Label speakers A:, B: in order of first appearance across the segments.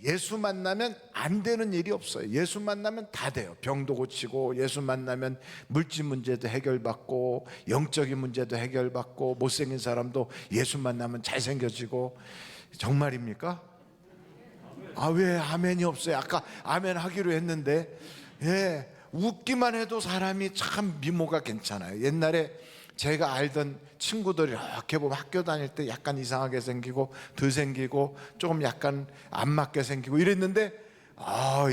A: 예수 만나면 안 되는 일이 없어요. 예수 만나면 다 돼요. 병도 고치고, 예수 만나면 물질 문제도 해결받고, 영적인 문제도 해결받고, 못생긴 사람도 예수 만나면 잘생겨지고. 정말입니까? 아, 왜 아멘이 없어요? 아까 아멘 하기로 했는데. 예, 웃기만 해도 사람이 참 미모가 괜찮아요. 옛날에 제가 알던 친구들이 이렇게 보면 학교 다닐 때 약간 이상하게 생기고, 더 생기고, 조금 약간 안 맞게 생기고 이랬는데,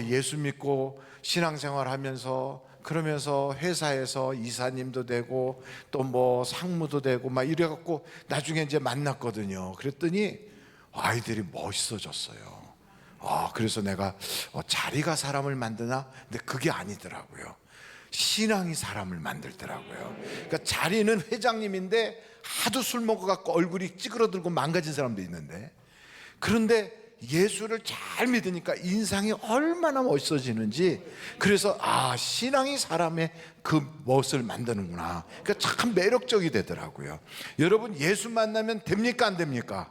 A: 예수 믿고 신앙생활 하면서, 그러면서 회사에서 이사님도 되고 또 뭐 상무도 되고 막 이래갖고 나중에 이제 만났거든요. 그랬더니 아이들이 멋있어졌어요. 그래서 내가 자리가 사람을 만드나? 근데 그게 아니더라고요. 신앙이 사람을 만들더라고요. 그러니까 자리는 회장님인데 하도 술 먹어갖고 얼굴이 찌그러들고 망가진 사람도 있는데, 그런데 예수를 잘 믿으니까 인상이 얼마나 멋있어지는지, 그래서 신앙이 사람의 그 멋을 만드는구나. 그러니까 참 매력적이 되더라고요. 여러분, 예수 만나면 됩니까 안 됩니까?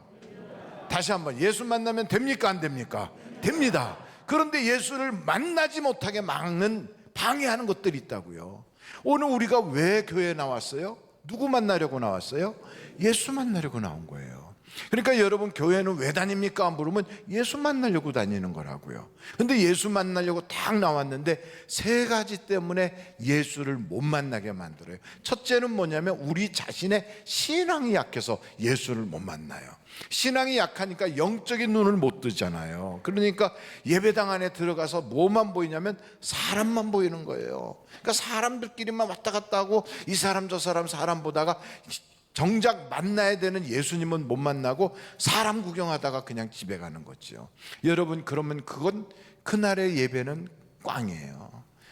A: 다시 한번, 예수 만나면 됩니까 안 됩니까? 됩니다. 그런데 예수를 만나지 못하게 막는, 방해하는 것들이 있다고요. 오늘 우리가 왜 교회에 나왔어요? 누구 만나려고 나왔어요? 예수 만나려고 나온 거예요. 그러니까 여러분, 교회는 왜 다닙니까? 물으면 예수 만나려고 다니는 거라고요. 근데 예수 만나려고 딱 나왔는데 세 가지 때문에 예수를 못 만나게 만들어요. 첫째는 뭐냐면 우리 자신의 신앙이 약해서 예수를 못 만나요. 신앙이 약하니까 영적인 눈을 못 뜨잖아요. 그러니까 예배당 안에 들어가서 뭐만 보이냐면 사람만 보이는 거예요. 그러니까 사람들끼리만 왔다 갔다 하고, 이 사람 저 사람 보다가 정작 만나야 되는 예수님은 못 만나고 사람 구경하다가 그냥 집에 가는 거죠. 여러분, 그러면 그건 그날의 예배는 꽝이에요.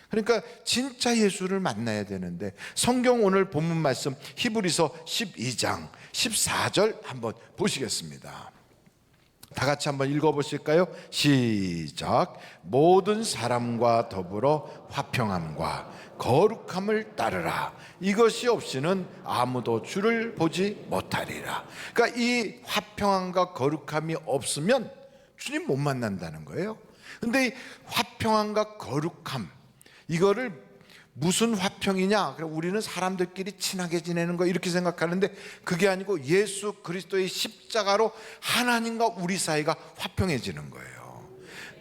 A: 그러니까 진짜 예수를 만나야 되는데, 성경 오늘 본문 말씀 히브리서 12장 14절 한번 보시겠습니다. 다 같이 한번 읽어보실까요? 시작. 모든 사람과 더불어 화평함과 거룩함을 따르라. 이것이 없이는 아무도 주를 보지 못하리라. 그러니까 이 화평함과 거룩함이 없으면 주님 못 만난다는 거예요. 근데 이 화평함과 거룩함, 이거를 무슨 화평이냐? 우리는 사람들끼리 친하게 지내는 거 이렇게 생각하는데, 그게 아니고 예수 그리스도의 십자가로 하나님과 우리 사이가 화평해지는 거예요.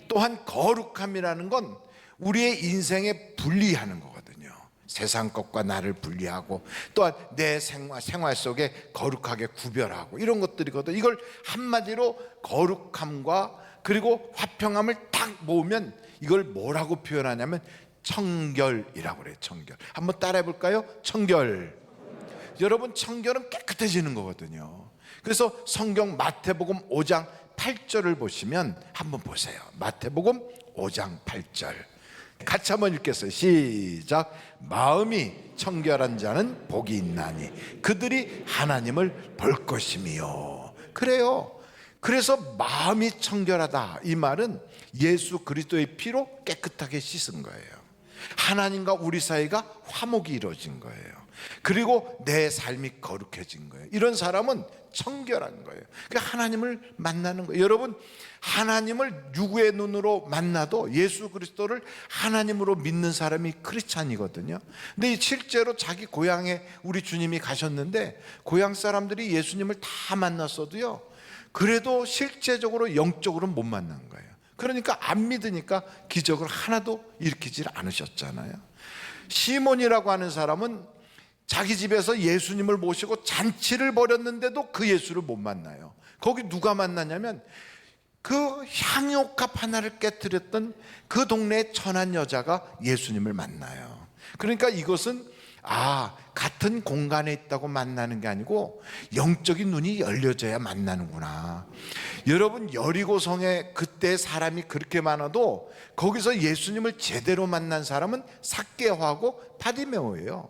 A: 또한 거룩함이라는 건 우리의 인생에 분리하는 거거든요. 세상 것과 나를 분리하고, 또한 내 생활 속에 거룩하게 구별하고, 이런 것들이거든요. 이걸 한마디로 거룩함과 그리고 화평함을 딱 모으면 이걸 뭐라고 표현하냐면 청결이라고 그래요. 청결. 한번 따라해 볼까요? 청결. 여러분, 청결은 깨끗해지는 거거든요. 그래서 성경 마태복음 5장 8절을 보시면 한번 보세요. 마태복음 5장 8절 같이 한번 읽겠어요. 시작. 마음이 청결한 자는 복이 있나니 그들이 하나님을 볼 것이며. 그래요. 그래서 마음이 청결하다, 이 말은 예수 그리스도의 피로 깨끗하게 씻은 거예요. 하나님과 우리 사이가 화목이 이루어진 거예요. 그리고 내 삶이 거룩해진 거예요. 이런 사람은 청결한 거예요. 그러니까 하나님을 만나는 거예요. 여러분, 하나님을 누구의 눈으로 만나도 예수 그리스도를 하나님으로 믿는 사람이 크리스찬이거든요. 근데 실제로 자기 고향에 우리 주님이 가셨는데 고향 사람들이 예수님을 다 만났어도요, 그래도 실제적으로 영적으로는 못 만난 거예요. 그러니까 안 믿으니까 기적을 하나도 일으키질 않으셨잖아요. 시몬이라고 하는 사람은 자기 집에서 예수님을 모시고 잔치를 벌였는데도 그 예수를 못 만나요. 거기 누가 만나냐면 그 향유옥합 하나를 깨뜨렸던 그 동네의 천한 여자가 예수님을 만나요. 그러니까 이것은 같은 공간에 있다고 만나는 게 아니고 영적인 눈이 열려져야 만나는구나. 여러분, 여리고성에 그때 사람이 그렇게 많아도 거기서 예수님을 제대로 만난 사람은 삭개오하고 바디메오예요.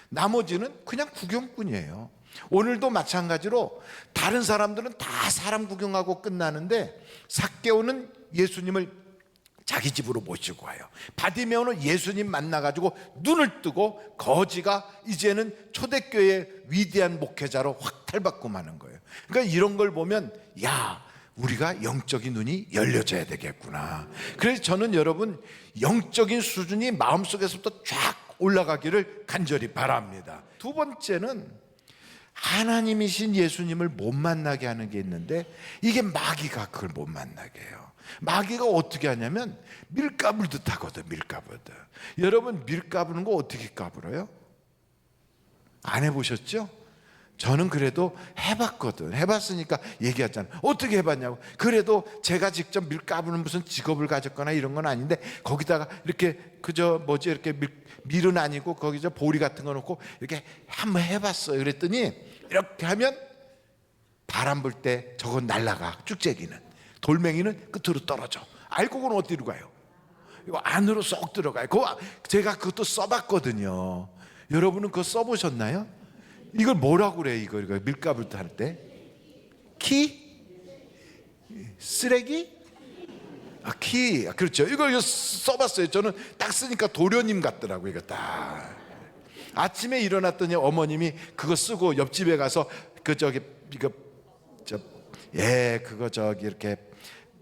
A: 나머지는 그냥 구경꾼이에요. 오늘도 마찬가지로 다른 사람들은 다 사람 구경하고 끝나는데 삭개오는 예수님을 자기 집으로 모시고 와요. 바디메오는 예수님 만나가지고 눈을 뜨고 거지가 이제는 초대교회의 위대한 목회자로 확 탈바꿈하는 거예요. 그러니까 이런 걸 보면, 야, 우리가 영적인 눈이 열려져야 되겠구나. 그래서 저는 여러분 영적인 수준이 마음속에서부터 쫙 올라가기를 간절히 바랍니다. 두 번째는 하나님이신 예수님을 못 만나게 하는 게 있는데, 이게 마귀가 그걸 못 만나게 해요. 마귀가 어떻게 하냐면 밀가불듯 하거든. 밀가불듯. 여러분 밀 까부는 거 어떻게 까불어요? 안 해보셨죠? 저는 그래도 해봤거든. 해봤으니까 얘기하잖아. 어떻게 해봤냐고. 그래도 제가 직접 밀 까부는 무슨 직업을 가졌거나 이런 건 아닌데, 거기다가 이렇게 이렇게 밀은 아니고 거기서 보리 같은 거 놓고 이렇게 한번 해봤어요. 그랬더니 이렇게 하면 바람 불 때 저건 날아가. 쭉재기는, 돌멩이는 끝으로 떨어져. 알고 보면 어디로 가요? 이거 안으로 쏙 들어가요. 제가 그것도 써봤거든요. 여러분은 그거 써보셨나요? 이걸 뭐라고 그래? 이거 밀가불 할 때 키? 쓰레기? 키. 그렇죠. 이거 써봤어요. 저는 딱 쓰니까 도련님 같더라고요. 이거 딱 아침에 일어났더니 어머님이 그거 쓰고 옆집에 가서 이렇게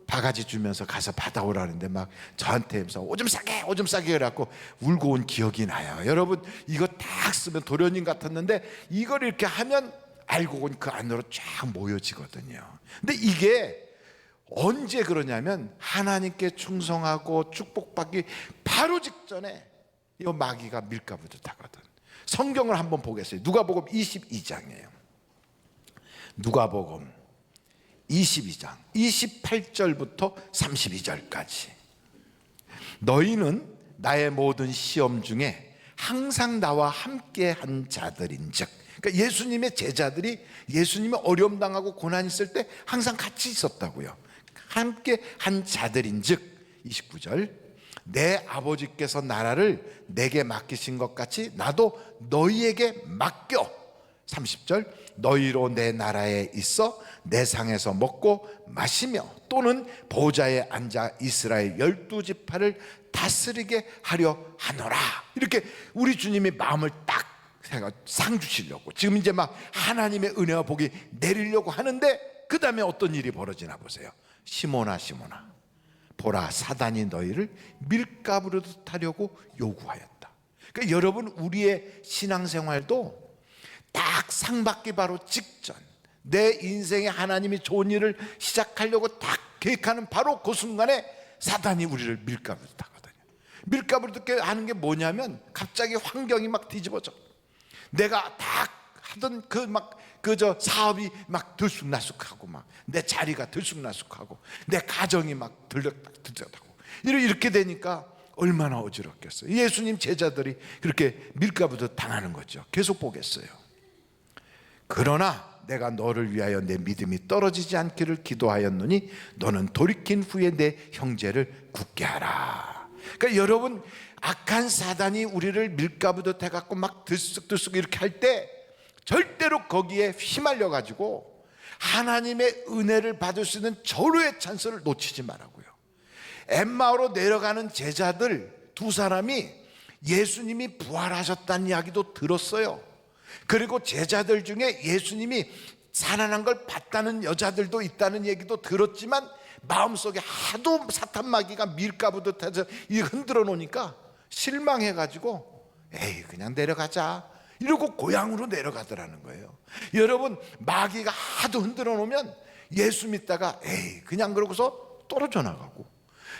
A: 바가지 주면서 가서 받아오라는데 막 저한테 오줌 싸게 그래갖고 울고 온 기억이 나요. 여러분 이거 딱 쓰면 도련님 같았는데, 이걸 이렇게 하면 알고 보니 그 안으로 쫙 모여지거든요. 근데 이게 언제 그러냐면 하나님께 충성하고 축복받기 바로 직전에 이 마귀가 밀가부듯 하거든. 성경을 한번 보겠어요. 누가복음 22장이에요. 누가복음 22장 28절부터 32절까지. 너희는 나의 모든 시험 중에 항상 나와 함께 한 자들인즉, 그러니까 예수님의 제자들이 예수님이 어려움 당하고 고난 있을 때 항상 같이 있었다고요. 함께 한 자들인즉 29절, 내 아버지께서 나라를 내게 맡기신 것 같이 나도 너희에게 맡겨. 30절, 너희로 내 나라에 있어 내 상에서 먹고 마시며 또는 보좌에 앉아 이스라엘 12지파를 다스리게 하려 하노라. 이렇게 우리 주님이 마음을 딱 상 주시려고 지금 이제 막 하나님의 은혜와 복이 내리려고 하는데, 그 다음에 어떤 일이 벌어지나 보세요. 시몬아 시몬아, 보라 사단이 너희를 밀가부르듯 하려고 요구하였다. 그러니까 여러분 우리의 신앙생활도 딱 상 받기 바로 직전, 내 인생에 하나님이 좋은 일을 시작하려고 딱 계획하는 바로 그 순간에 사단이 우리를 밀가부르듯 하거든요. 밀가부르듯 하는 게 뭐냐면 갑자기 환경이 막 뒤집어져. 내가 딱 하던 사업이 막 들쑥날쑥하고, 막 내 자리가 들쑥날쑥하고, 내 가정이 막 들썩들썩하고 이렇게 되니까 얼마나 어지럽겠어요. 예수님 제자들이 그렇게 밀가부르듯 당하는 거죠. 계속 보겠어요. 그러나 내가 너를 위하여 내 믿음이 떨어지지 않기를 기도하였노니 너는 돌이킨 후에 내 형제를 굳게 하라. 그러니까 여러분, 악한 사단이 우리를 밀가부듯 해갖고 막 들쑥들쑥 이렇게 할 때 절대로 거기에 휘말려 가지고 하나님의 은혜를 받을 수 있는 절호의 찬스를 놓치지 말라고요. 엠마오로 내려가는 제자들 두 사람이 예수님이 부활하셨다는 이야기도 들었어요. 그리고 제자들 중에 예수님이 살아난 걸 봤다는 여자들도 있다는 얘기도 들었지만, 마음속에 하도 사탄 마귀가 밀가부듯 해서 흔들어 놓으니까 실망해가지고 에이 그냥 내려가자 이러고 고향으로 내려가더라는 거예요. 여러분, 마귀가 하도 흔들어 놓으면 예수 믿다가 에이 그냥 그러고서 떨어져 나가고,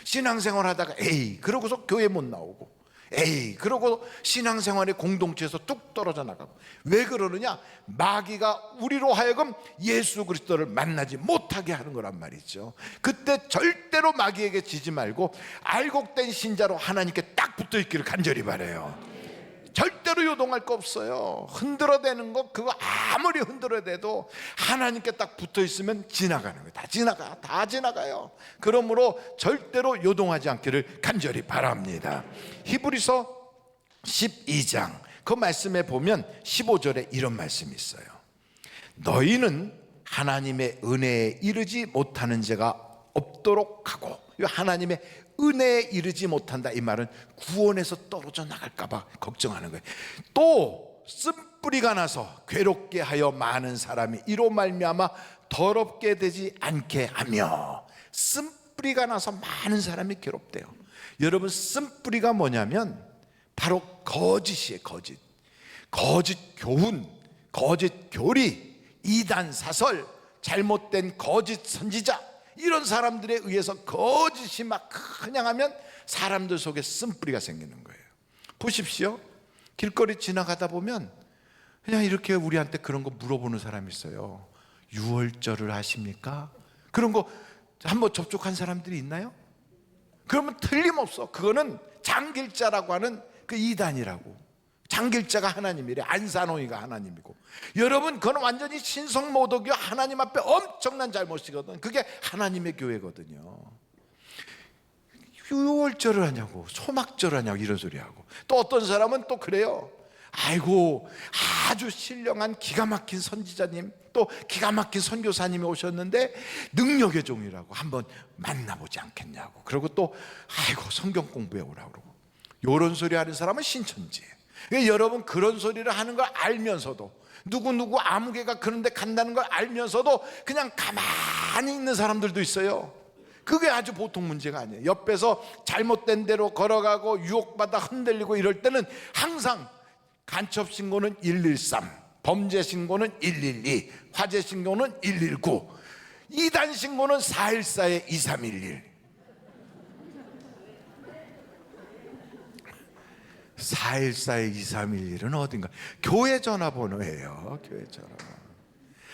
A: 신앙생활 하다가 에이 그러고서 교회 못 나오고, 에이 그러고 신앙생활의 공동체에서 뚝 떨어져 나가고. 왜 그러느냐? 마귀가 우리로 하여금 예수 그리스도를 만나지 못하게 하는 거란 말이죠. 그때 절대로 마귀에게 지지 말고 알곡된 신자로 하나님께 딱 붙어 있기를 간절히 바라요. 절대로 요동할 거 없어요. 흔들어대는 거 그거 아무리 흔들어대도 하나님께 딱 붙어 있으면 지나가는 거예요. 다 지나가요. 그러므로 절대로 요동하지 않기를 간절히 바랍니다. 히브리서 12장 그 말씀에 보면 15절에 이런 말씀이 있어요. 너희는 하나님의 은혜에 이르지 못하는 자가 없도록 하고, 하나님의 은혜에 이르지 못한다, 이 말은 구원에서 떨어져 나갈까 봐 걱정하는 거예요. 또 쓴뿌리가 나서 괴롭게 하여 많은 사람이 이로 말미암아 더럽게 되지 않게 하며. 쓴뿌리가 나서 많은 사람이 괴롭대요. 여러분, 쓴뿌리가 뭐냐면 바로 거짓이에요. 거짓 교훈, 거짓 교리, 이단 사설, 잘못된 거짓 선지자, 이런 사람들에 의해서 거짓이 막 그냥 하면 사람들 속에 쓴뿌리가 생기는 거예요. 보십시오. 길거리 지나가다 보면 그냥 이렇게 우리한테 그런 거 물어보는 사람이 있어요. 유월절을 하십니까? 그런 거 한번 접촉한 사람들이 있나요? 그러면 틀림없어. 그거는 장길자라고 하는 그 이단이라고. 장길자가 하나님이래. 안사노이가 하나님이고. 여러분, 그건 완전히 신성모독이요, 하나님 앞에 엄청난 잘못이거든. 그게 하나님의 교회거든요. 유월절을 하냐고, 소막절을 하냐고 이런 소리 하고. 또 어떤 사람은 또 그래요. 아이고, 아주 신령한 기가 막힌 선지자님, 또 기가 막힌 선교사님이 오셨는데 능력의 종이라고 한번 만나보지 않겠냐고. 그리고 또 아이고, 성경 공부해 오라고 그러고. 이런 소리 하는 사람은 신천지예요. 그러니까 여러분, 그런 소리를 하는 걸 알면서도, 누구 아무개가 그런데 간다는 걸 알면서도 그냥 가만히 있는 사람들도 있어요. 그게 아주 보통 문제가 아니에요. 옆에서 잘못된 대로 걸어가고 유혹받아 흔들리고 이럴 때는 항상 간첩신고는 113, 범죄신고는 112, 화재신고는 119, 이단신고는 414에 2311. 414에 2311은 어딘가? 교회 전화번호예요. 교회 전화번호.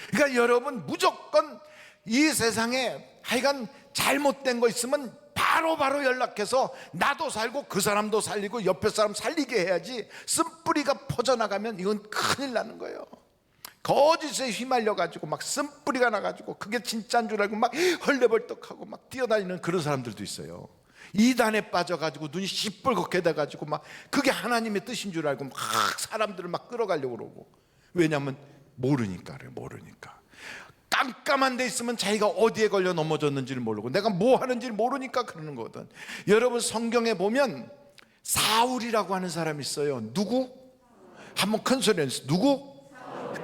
A: 그러니까 여러분, 무조건 이 세상에 하여간 잘못된 거 있으면 바로 연락해서 나도 살고 그 사람도 살리고 옆에 사람 살리게 해야지. 쓴뿌리가 퍼져나가면 이건 큰일 나는 거예요. 거짓에 휘말려가지고 막 쓴뿌리가 나가지고 그게 진짜인 줄 알고 막 헐레벌떡하고 막 뛰어다니는 그런 사람들도 있어요. 이단에 빠져가지고 눈이 시뻘겋게 돼가지고 막 그게 하나님의 뜻인 줄 알고 막 사람들을 막 끌어가려고 그러고. 왜냐하면 모르니까 그래요. 모르니까. 깜깜한 데 있으면 자기가 어디에 걸려 넘어졌는지를 모르고 내가 뭐 하는지를 모르니까 그러는 거거든. 여러분, 성경에 보면 사울이라고 하는 사람이 있어요. 누구? 한번 큰 소리로 해주세요. 누구?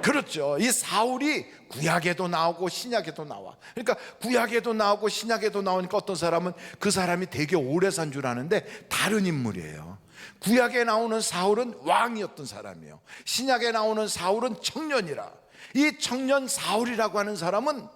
A: 그렇죠. 이 사울이 구약에도 나오고 신약에도 나와. 그러니까 구약에도 나오고 신약에도 나오니까 어떤 사람은 그 사람이 되게 오래 산 줄 아는데 다른 인물이에요. 구약에 나오는 사울은 왕이었던 사람이에요. 신약에 나오는 사울은 청년이라. 이 청년 사울이라고 하는 사람은,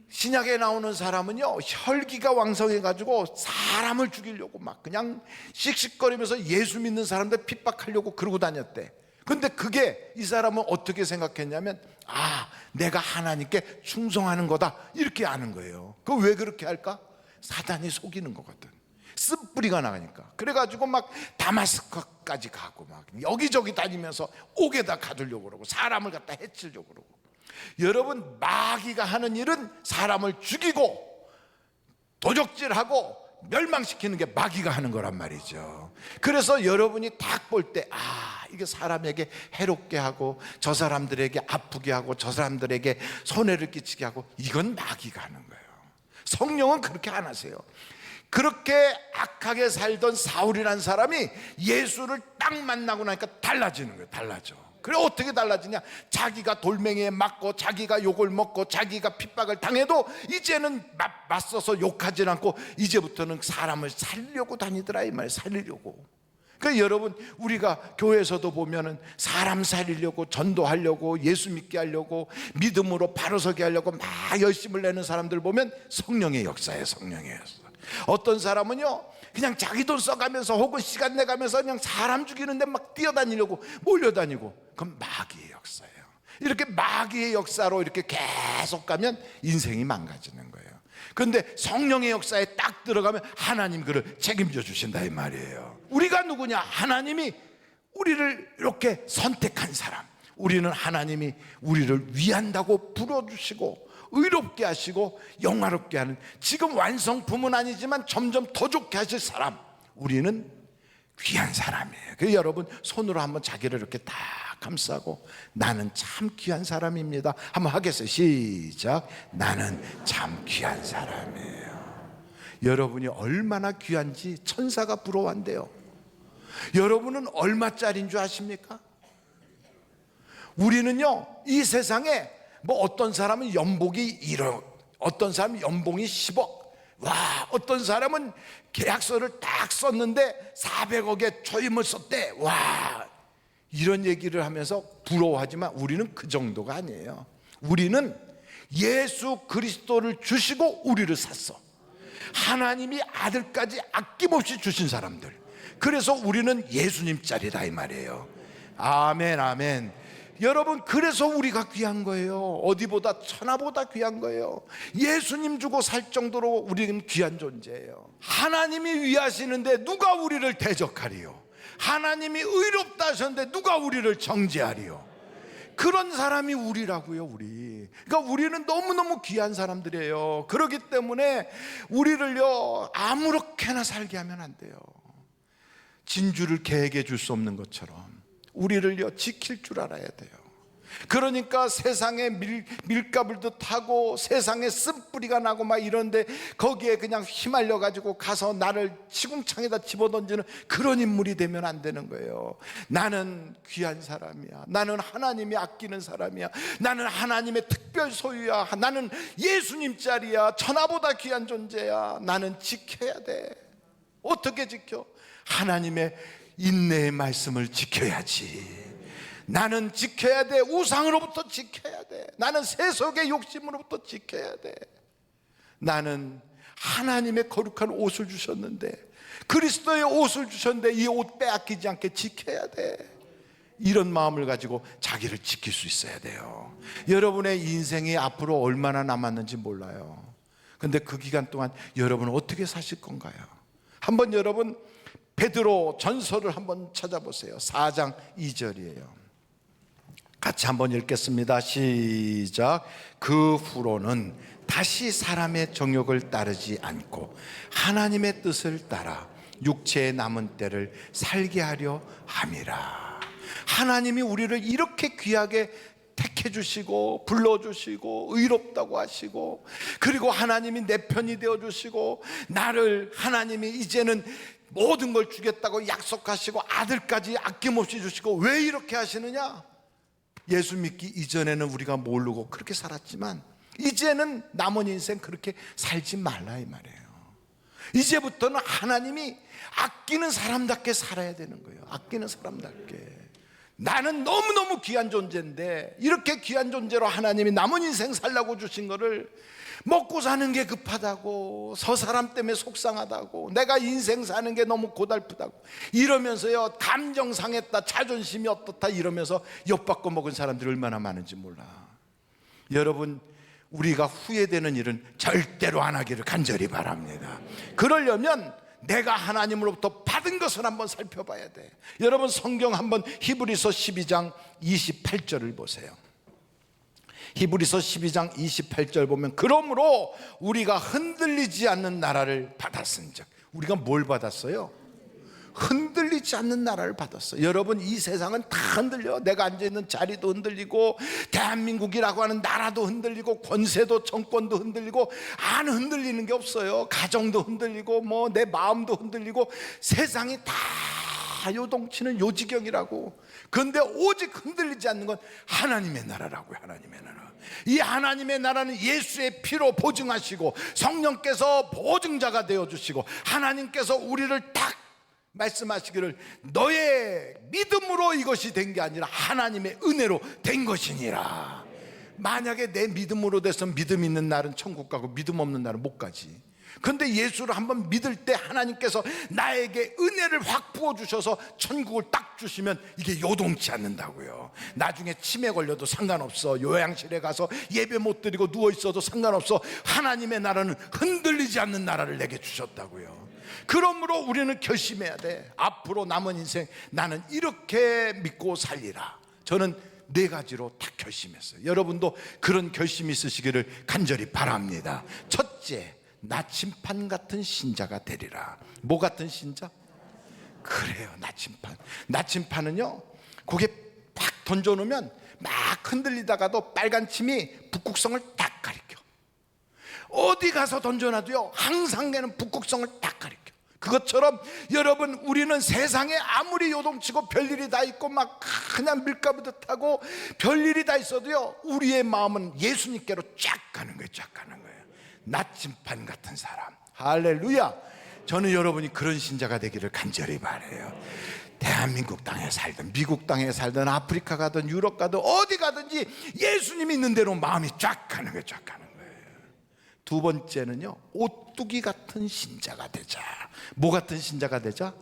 A: 신약에 나오는 사람은요, 혈기가 왕성해가지고 사람을 죽이려고 막 그냥 씩씩거리면서 예수 믿는 사람들 핍박하려고 그러고 다녔대. 근데 그게, 이 사람은 어떻게 생각했냐면, 아, 내가 하나님께 충성하는 거다, 이렇게 아는 거예요. 그 왜 그렇게 할까? 사단이 속이는 거거든. 쓴뿌리가 나가니까. 그래가지고 막 다마스커까지 가고 막 여기저기 다니면서 옥에다 가두려고 그러고 사람을 갖다 해치려고 그러고. 여러분, 마귀가 하는 일은 사람을 죽이고 도적질하고 멸망시키는 게 마귀가 하는 거란 말이죠. 그래서 여러분이 딱 볼 때, 아, 이게 사람에게 해롭게 하고 저 사람들에게 아프게 하고 저 사람들에게 손해를 끼치게 하고, 이건 마귀가 하는 거예요. 성령은 그렇게 안 하세요. 그렇게 악하게 살던 사울이라는 사람이 예수를 딱 만나고 나니까 달라지는 거예요. 달라져. 그래, 어떻게 달라지냐? 자기가 돌멩이에 맞고 자기가 욕을 먹고 자기가 핍박을 당해도 이제는 맞서서 욕하지 않고 이제부터는 사람을 살리려고 다니더라, 이 말이에요. 살리려고. 그러니까 여러분, 우리가 교회에서도 보면은 사람 살리려고, 전도하려고, 예수 믿게 하려고, 믿음으로 바로 서게 하려고 막 열심을 내는 사람들 보면 성령의 역사예요. 성령의 역사. 어떤 사람은요, 그냥 자기 돈 써가면서 혹은 시간 내가면서 그냥 사람 죽이는데 막 뛰어다니려고 몰려다니고, 그건 마귀의 역사예요. 이렇게 마귀의 역사로 이렇게 계속 가면 인생이 망가지는 거예요. 그런데 성령의 역사에 딱 들어가면 하나님 그를 책임져 주신다, 이 말이에요. 우리가 누구냐? 하나님이 우리를 이렇게 선택한 사람. 우리는 하나님이 우리를 위한다고 불러주시고 의롭게 하시고 영화롭게 하는, 지금 완성품은 아니지만 점점 더 좋게 하실 사람, 우리는 귀한 사람이에요. 그래서 여러분, 손으로 한번 자기를 이렇게 다 감싸고, 나는 참 귀한 사람입니다 한번 하겠어요. 시작. 나는 참 귀한 사람이에요. 여러분이 얼마나 귀한지 천사가 부러워한대요. 여러분은 얼마짜리인 줄 아십니까? 우리는요, 이 세상에 뭐 어떤 사람은 연봉이 1억, 어떤 사람은 연봉이 10억, 와, 어떤 사람은 계약서를 딱 썼는데 400억의 초임을 썼대. 와, 이런 얘기를 하면서 부러워하지만 우리는 그 정도가 아니에요. 우리는 예수 그리스도를 주시고 우리를 샀어. 하나님이 아들까지 아낌없이 주신 사람들. 그래서 우리는 예수님 짤이다 이 말이에요. 아멘, 아멘. 여러분, 그래서 우리가 귀한 거예요. 어디보다, 천하보다 귀한 거예요. 예수님 주고 살 정도로 우리는 귀한 존재예요. 하나님이 위하시는데 누가 우리를 대적하리요? 하나님이 의롭다 하셨는데 누가 우리를 정죄하리요? 그런 사람이 우리라고요, 우리. 그러니까 우리는 너무너무 귀한 사람들이에요. 그렇기 때문에 우리를요, 아무렇게나 살게 하면 안 돼요. 진주를 개에게 줄 수 없는 것처럼 우리를요, 지킬 줄 알아야 돼요. 그러니까 세상에 밀가불도 타고 세상에 쓴뿌리가 나고 막 이런데 거기에 그냥 휘말려 가지고 가서 나를 시궁창에다 집어던지는 그런 인물이 되면 안 되는 거예요. 나는 귀한 사람이야. 나는 하나님이 아끼는 사람이야. 나는 하나님의 특별 소유야. 나는 예수님 짤이야. 천하보다 귀한 존재야. 나는 지켜야 돼. 어떻게 지켜? 하나님의 인내의 말씀을 지켜야지. 나는 지켜야 돼. 우상으로부터 지켜야 돼. 나는 세속의 욕심으로부터 지켜야 돼. 나는 하나님의 거룩한 옷을 주셨는데, 그리스도의 옷을 주셨는데 이 옷 빼앗기지 않게 지켜야 돼. 이런 마음을 가지고 자기를 지킬 수 있어야 돼요. 여러분의 인생이 앞으로 얼마나 남았는지 몰라요. 근데 그 기간 동안 여러분은 어떻게 사실 건가요? 한번 여러분 베드로 전서를 한번 찾아보세요. 4장 2절이에요. 같이 한번 읽겠습니다. 시작. 그 후로는 다시 사람의 정욕을 따르지 않고 하나님의 뜻을 따라 육체의 남은 때를 살게 하려 함이라. 하나님이 우리를 이렇게 귀하게 택해 주시고 불러주시고 의롭다고 하시고, 그리고 하나님이 내 편이 되어 주시고, 나를 하나님이 이제는 모든 걸 주겠다고 약속하시고 아들까지 아낌없이 주시고. 왜 이렇게 하시느냐? 예수 믿기 이전에는 우리가 모르고 그렇게 살았지만 이제는 남은 인생 그렇게 살지 말라 이 말이에요. 이제부터는 하나님이 아끼는 사람답게 살아야 되는 거예요. 아끼는 사람답게. 나는 너무너무 귀한 존재인데 이렇게 귀한 존재로 하나님이 남은 인생 살라고 주신 거를 먹고 사는 게 급하다고, 저 사람 때문에 속상하다고, 내가 인생 사는 게 너무 고달프다고 이러면서요, 감정 상했다, 자존심이 어떻다 이러면서 엿바꿔 먹은 사람들이 얼마나 많은지 몰라. 여러분, 우리가 후회되는 일은 절대로 안 하기를 간절히 바랍니다. 그러려면 내가 하나님으로부터 받은 것을 한번 살펴봐야 돼. 여러분, 성경 한번 히브리서 12장 28절을 보세요. 히브리서 12장 28절 보면, 그러므로 우리가 흔들리지 않는 나라를 받았은즉. 우리가 뭘 받았어요? 흔들리지 않는 나라를 받았어요. 여러분, 이 세상은 다 흔들려. 내가 앉아있는 자리도 흔들리고, 대한민국이라고 하는 나라도 흔들리고, 권세도 정권도 흔들리고, 안 흔들리는 게 없어요. 가정도 흔들리고, 뭐 내 마음도 흔들리고, 세상이 다 요동치는 요지경이라고. 그런데 오직 흔들리지 않는 건 하나님의 나라라고요. 하나님의 나라. 이 하나님의 나라는 예수의 피로 보증하시고 성령께서 보증자가 되어주시고 하나님께서 우리를 딱 말씀하시기를 너의 믿음으로 이것이 된 게 아니라 하나님의 은혜로 된 것이니라. 만약에 내 믿음으로 돼서 믿음 있는 날은 천국 가고 믿음 없는 날은 못 가지. 그런데 예수를 한번 믿을 때 하나님께서 나에게 은혜를 확 부어주셔서 천국을 딱 주시면 이게 요동치 않는다고요. 나중에 치매 걸려도 상관없어. 요양실에 가서 예배 못 드리고 누워있어도 상관없어. 하나님의 나라는 흔들리지 않는 나라를 내게 주셨다고요. 그러므로 우리는 결심해야 돼. 앞으로 남은 인생 나는 이렇게 믿고 살리라. 저는 4가지로 딱 결심했어요. 여러분도 그런 결심이 있으시기를 간절히 바랍니다. 첫째, 나침반 같은 신자가 되리라. 뭐 같은 신자? 그래요, 나침반. 나침반은요, 거기에 팍 던져놓으면 막 흔들리다가도 빨간 침이 북극성을 딱 가리켜. 어디 가서 던져놔도요, 항상 걔는 북극성을 딱 가리켜. 그것처럼 여러분, 우리는 세상에 아무리 요동치고 별일이 다 있고 막 그냥 밀가부듯하고 별일이 다 있어도요, 우리의 마음은 예수님께로 쫙 가는 거예요. 쫙 가는 거예요. 나침반 같은 사람. 할렐루야. 저는 여러분이 그런 신자가 되기를 간절히 바라요. 대한민국 땅에 살든 미국 땅에 살든 아프리카 가든 유럽 가든 어디 가든지 예수님이 있는 대로 마음이 쫙 가는 거예요. 쫙 가는 거예요. 두 번째는요, 오뚜기 같은 신자가 되자. 뭐 같은 신자가 되자?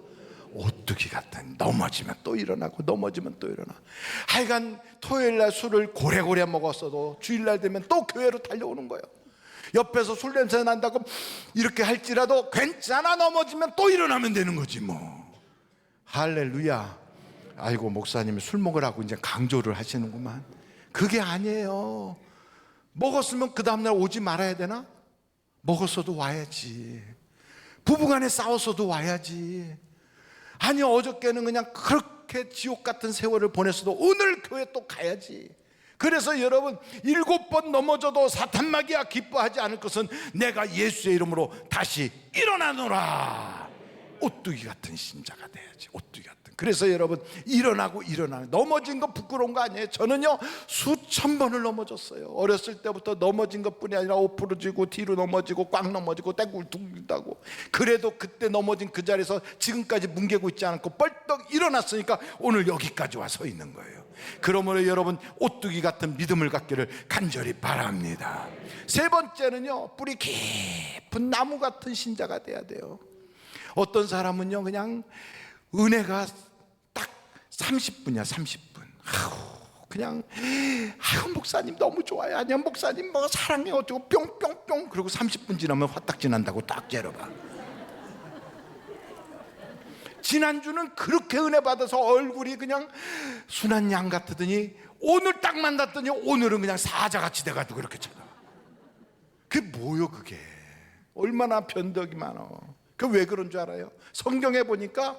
A: 오뚜기 같은. 넘어지면 또 일어나고 넘어지면 또 일어나. 하여간 토요일날 술을 고래고래 먹었어도 주일날 되면 또 교회로 달려오는 거예요. 옆에서 술 냄새 난다고 이렇게 할지라도 괜찮아, 넘어지면 또 일어나면 되는 거지 뭐. 할렐루야. 아이고, 목사님이 술 먹으라고 이제 강조를 하시는구만. 그게 아니에요. 먹었으면 그 다음날 오지 말아야 되나? 먹었어도 와야지. 부부간에 싸웠어도 와야지. 아니, 어저께는 그냥 그렇게 지옥 같은 세월을 보냈어도 오늘 교회 또 가야지. 그래서 여러분, 7번 넘어져도 사탄마귀야 기뻐하지 않을 것은 내가 예수의 이름으로 다시 일어나노라. 오뚜기 같은 신자가 돼야지. 오뚜기 같은. 그래서 여러분, 일어나고 넘어진 거 부끄러운 거 아니에요. 저는요, 수천 번을 넘어졌어요. 어렸을 때부터 넘어진 것뿐이 아니라 오프러지고 뒤로 넘어지고 꽉 넘어지고 떼굴둥다고. 그래도 그때 넘어진 그 자리에서 지금까지 뭉개고 있지 않고 벌떡 일어났으니까 오늘 여기까지 와 서 있는 거예요. 그러므로 여러분, 오뚜기 같은 믿음을 갖기를 간절히 바랍니다. 세 번째는요, 뿌리 깊은 나무 같은 신자가 돼야 돼요. 어떤 사람은요, 그냥 은혜가 딱 30분이야 30분. 그냥 목사님 너무 좋아요. 아니야, 목사님 뭐 사랑해 어쩌고 뿅뿅뿅. 그리고 30분 지나면 화딱 지난다고 딱 재려봐. 지난주는 그렇게 은혜 받아서 얼굴이 그냥 순한 양 같더니 오늘 딱 만났더니 오늘은 그냥 사자같이 돼가지고 그렇게 쳐다봐. 그게 뭐요 그게? 얼마나 변덕이 많아. 그 왜 그런 줄 알아요? 성경에 보니까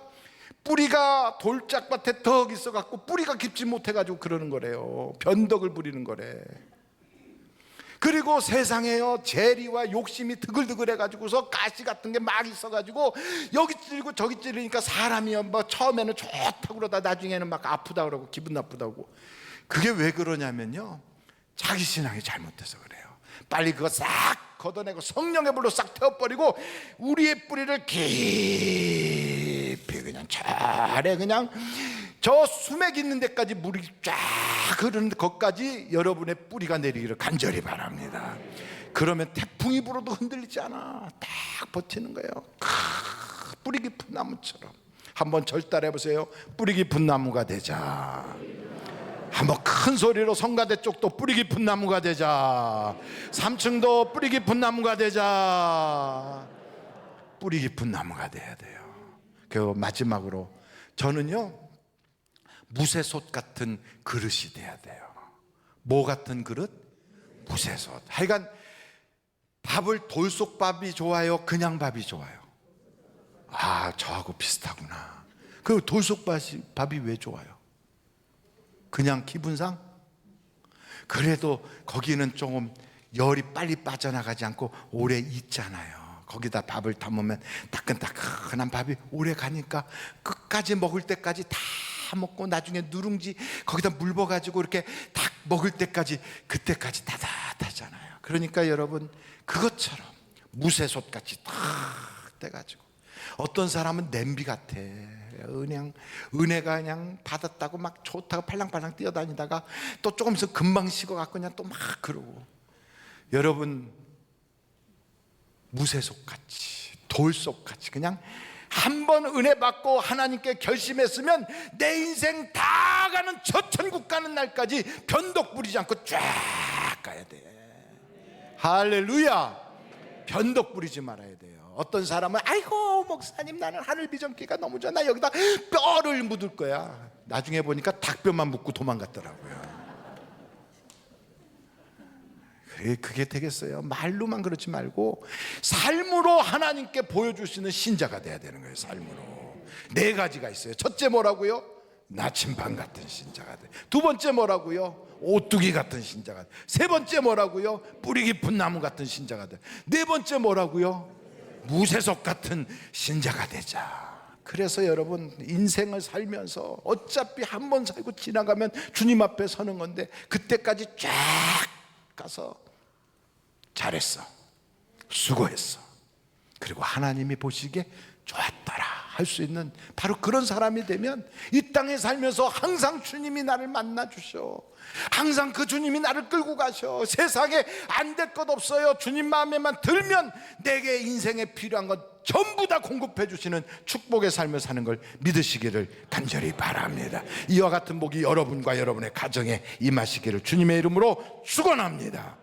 A: 뿌리가 돌짝밭에 덕 있어갖고 뿌리가 깊지 못해가지고 그러는 거래요. 변덕을 부리는 거래. 그리고 세상에요, 재리와 욕심이 드글드글해가지고서 가시 같은 게 막 있어가지고 여기 찌르고 저기 찌르니까 사람이요, 뭐 처음에는 좋다고 그러다 나중에는 막 아프다 그러고 기분 나쁘다고. 그게 왜 그러냐면요, 자기 신앙이 잘못돼서 그래요. 빨리 그거 싹 걷어내고 성령의 불로 싹 태워버리고 우리의 뿌리를 깊이 그냥 잘해, 그냥 저 수맥 있는 데까지 물이 쫙 흐르는 것까지 여러분의 뿌리가 내리기를 간절히 바랍니다. 그러면 태풍이 불어도 흔들리지 않아. 딱 버티는 거예요. 뿌리 깊은 나무처럼. 한번 절달해 보세요. 뿌리 깊은 나무가 되자. 한번 큰 소리로 성가대 쪽도 뿌리 깊은 나무가 되자. 3층도 뿌리 깊은 나무가 되자. 뿌리 깊은 나무가 돼야 돼요. 그 마지막으로 저는요, 무쇠솥 같은 그릇이 돼야 돼요. 뭐 같은 그릇? 무쇠솥. 하여간 밥을 돌솥밥이 좋아요, 그냥 밥이 좋아요? 아, 저하고 비슷하구나. 그 돌솥밥이 왜 좋아요? 그냥 기분상? 그래도 거기는 조금 열이 빨리 빠져나가지 않고 오래 있잖아요. 거기다 밥을 담으면 따끈따끈한 밥이 오래 가니까 끝까지 먹을 때까지 다 먹고 나중에 누룽지 거기다 물 부어가지고 이렇게 딱 먹을 때까지, 그때까지 따뜻하잖아요. 그러니까 여러분, 그것처럼 무쇠솥같이 딱 돼가지고. 어떤 사람은 냄비 같아. 그냥 은혜가 그냥 받았다고 막 좋다고 팔랑팔랑 뛰어다니다가 또 조금 있으면 금방 식어갖고 그냥 또 막 그러고. 여러분, 무쇠속같이 돌속같이 그냥 한번 은혜 받고 하나님께 결심했으면 내 인생 다 가는 저 천국 가는 날까지 변덕 부리지 않고 쫙 가야 돼. 할렐루야. 변덕 부리지 말아야 돼요. 어떤 사람은 아이고 목사님, 나는 하늘 비전기가 너무 좋아, 나 여기다 뼈를 묻을 거야. 나중에 보니까 닭뼈만 묻고 도망갔더라고요. 그게 되겠어요? 말로만 그렇지 말고 삶으로 하나님께 보여줄 수 있는 신자가 돼야 되는 거예요. 삶으로. 4가지가 있어요. 첫째 뭐라고요? 나침반 같은 신자가 돼. 두 번째 뭐라고요? 오뚜기 같은 신자가 돼. 세 번째 뭐라고요? 뿌리 깊은 나무 같은 신자가 돼. 네 번째 뭐라고요? 무쇠석 같은 신자가 되자. 그래서 여러분, 인생을 살면서 어차피 한 번 살고 지나가면 주님 앞에 서는 건데, 그때까지 쫙 가서 잘했어, 수고했어, 그리고 하나님이 보시기에 좋았더라 할 수 있는 바로 그런 사람이 되면, 이 땅에 살면서 항상 주님이 나를 만나 주셔. 항상 그 주님이 나를 끌고 가셔. 세상에 안 될 것 없어요. 주님 마음에만 들면 내게 인생에 필요한 것 전부 다 공급해 주시는 축복의 삶을 사는 걸 믿으시기를 간절히 바랍니다. 이와 같은 복이 여러분과 여러분의 가정에 임하시기를 주님의 이름으로 축원합니다.